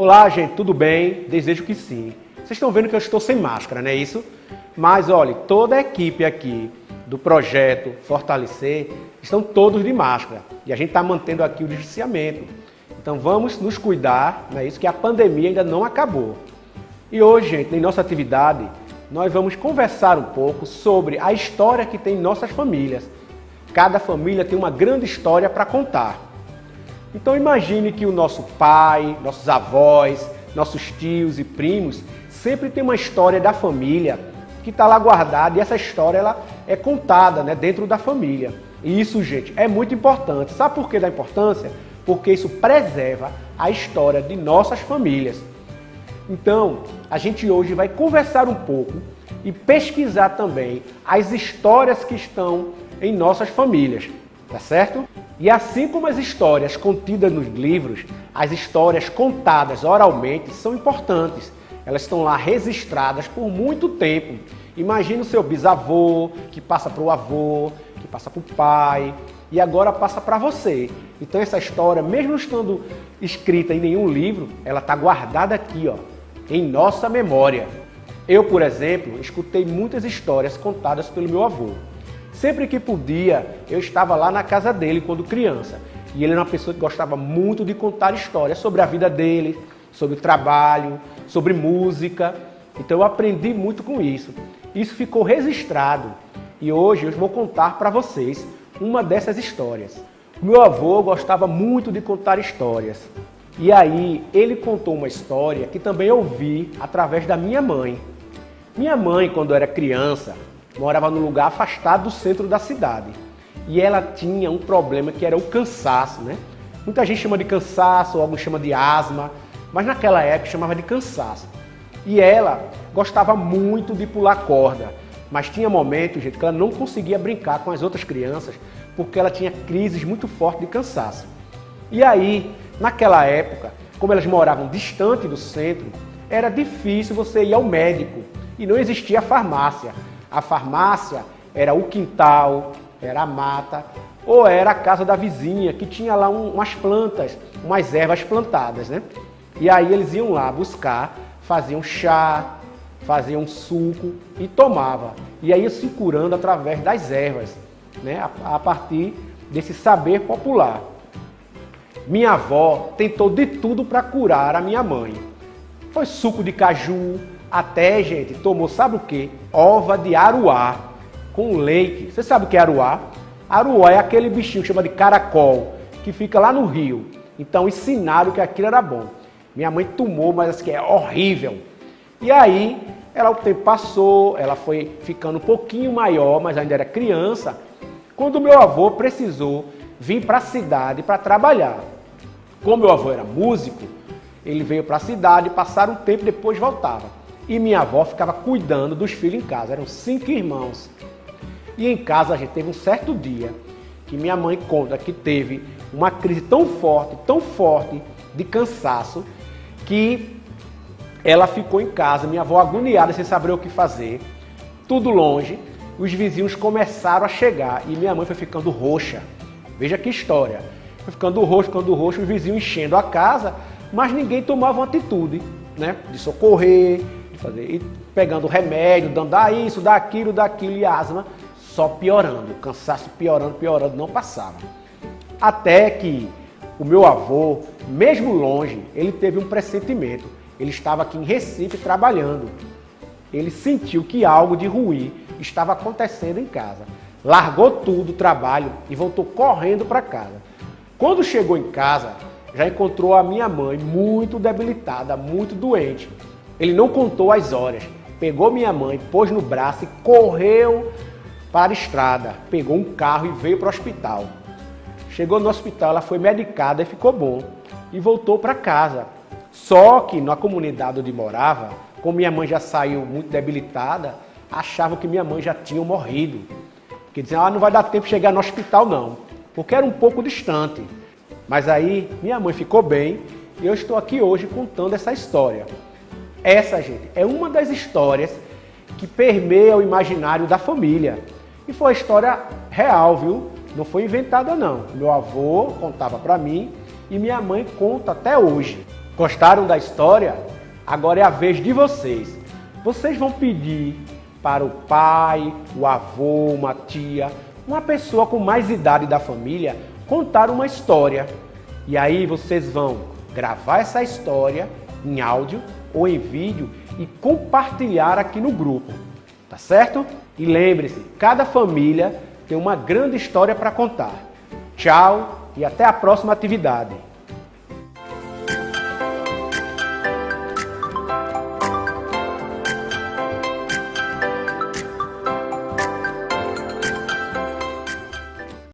Olá, gente, tudo bem? Desejo que sim. Vocês estão vendo que eu estou sem máscara, não é isso? Mas, olha, toda a equipe aqui do projeto Fortalecer estão todos de máscara. E a gente está mantendo aqui o distanciamento. Então, vamos nos cuidar, não é isso? Que a pandemia ainda não acabou. E hoje, gente, em nossa atividade, nós vamos conversar um pouco sobre a história que tem em nossas famílias. Cada família tem uma grande história para contar. Então imagine que o nosso pai, nossos avós, nossos tios e primos sempre tem uma história da família que está lá guardada e essa história ela é contada, né, dentro da família. E isso, gente, é muito importante. Sabe por que da importância? Porque isso preserva a história de nossas famílias. Então, a gente hoje vai conversar um pouco e pesquisar também as histórias que estão em nossas famílias, tá certo? E assim como as histórias contidas nos livros, as histórias contadas oralmente são importantes. Elas estão lá registradas por muito tempo. Imagina o seu bisavô, que passa para o avô, que passa para o pai, e agora passa para você. Então essa história, mesmo não estando escrita em nenhum livro, ela está guardada aqui, ó, em nossa memória. Eu, por exemplo, escutei muitas histórias contadas pelo meu avô. Sempre que podia, eu estava lá na casa dele quando criança. E ele era uma pessoa que gostava muito de contar histórias sobre a vida dele, sobre o trabalho, sobre música. Então eu aprendi muito com isso. Isso ficou registrado. E hoje eu vou contar para vocês uma dessas histórias. Meu avô gostava muito de contar histórias. E aí ele contou uma história que também eu ouvi através da minha mãe. Minha mãe, quando eu era criança, morava num lugar afastado do centro da cidade. E ela tinha um problema que era o cansaço, né? Muita gente chama de cansaço, ou alguns chama de asma, mas naquela época chamava de cansaço. E ela gostava muito de pular corda, mas tinha momentos, gente, que ela não conseguia brincar com as outras crianças, porque ela tinha crises muito fortes de cansaço. E aí, naquela época, como elas moravam distante do centro, era difícil você ir ao médico e não existia farmácia. A farmácia era o quintal, era a mata, ou era a casa da vizinha, que tinha lá umas plantas, umas ervas plantadas, né? E aí eles iam lá buscar, faziam chá, faziam suco e tomavam. E aí ia se curando através das ervas, né? A partir desse saber popular. Minha avó tentou de tudo para curar a minha mãe. Foi suco de caju, até, gente, tomou, sabe o quê? Ova de aruá com leite. Você sabe o que é aruá? Aruá é aquele bichinho que chama de caracol, que fica lá no rio. Então ensinaram que aquilo era bom. Minha mãe tomou, mas assim, é horrível. E aí, o tempo passou, ela foi ficando um pouquinho maior, mas ainda era criança, quando meu avô precisou vir para a cidade para trabalhar. Como meu avô era músico, ele veio para a cidade, passar um tempo e depois voltava. E minha avó ficava cuidando dos filhos em casa, eram 5 irmãos. E em casa a gente teve um certo dia que minha mãe conta que teve uma crise tão forte de cansaço, que ela ficou em casa, minha avó agoniada, sem saber o que fazer, tudo longe, os vizinhos começaram a chegar e minha mãe foi ficando roxa. Veja que história. Foi ficando roxo, os vizinhos enchendo a casa, mas ninguém tomava uma atitude, né, de socorrer, e pegando remédio, dando isso, daquilo, e a asma só piorando, o cansaço piorando, não passava. Até que o meu avô, mesmo longe, ele teve um pressentimento. Ele estava aqui em Recife trabalhando. Ele sentiu que algo de ruim estava acontecendo em casa. Largou tudo o trabalho e voltou correndo para casa. Quando chegou em casa, já encontrou a minha mãe muito debilitada, muito doente. Ele não contou as horas, pegou minha mãe, pôs no braço e correu para a estrada. Pegou um carro e veio para o hospital. Chegou no hospital, ela foi medicada e ficou bom. E voltou para casa. Só que na comunidade onde morava, como minha mãe já saiu muito debilitada, achavam que minha mãe já tinha morrido. Porque diziam, não vai dar tempo de chegar no hospital não, porque era um pouco distante. Mas aí minha mãe ficou bem e eu estou aqui hoje contando essa história. Essa, gente, é uma das histórias que permeia o imaginário da família. E foi uma história real, viu? Não foi inventada, não. Meu avô contava para mim e minha mãe conta até hoje. Gostaram da história? Agora é a vez de vocês. Vocês vão pedir para o pai, o avô, uma tia, uma pessoa com mais idade da família contar uma história. E aí vocês vão gravar essa história em áudio ou em vídeo e compartilhar aqui no grupo, tá certo? E lembre-se, cada família tem uma grande história para contar. Tchau e até a próxima atividade.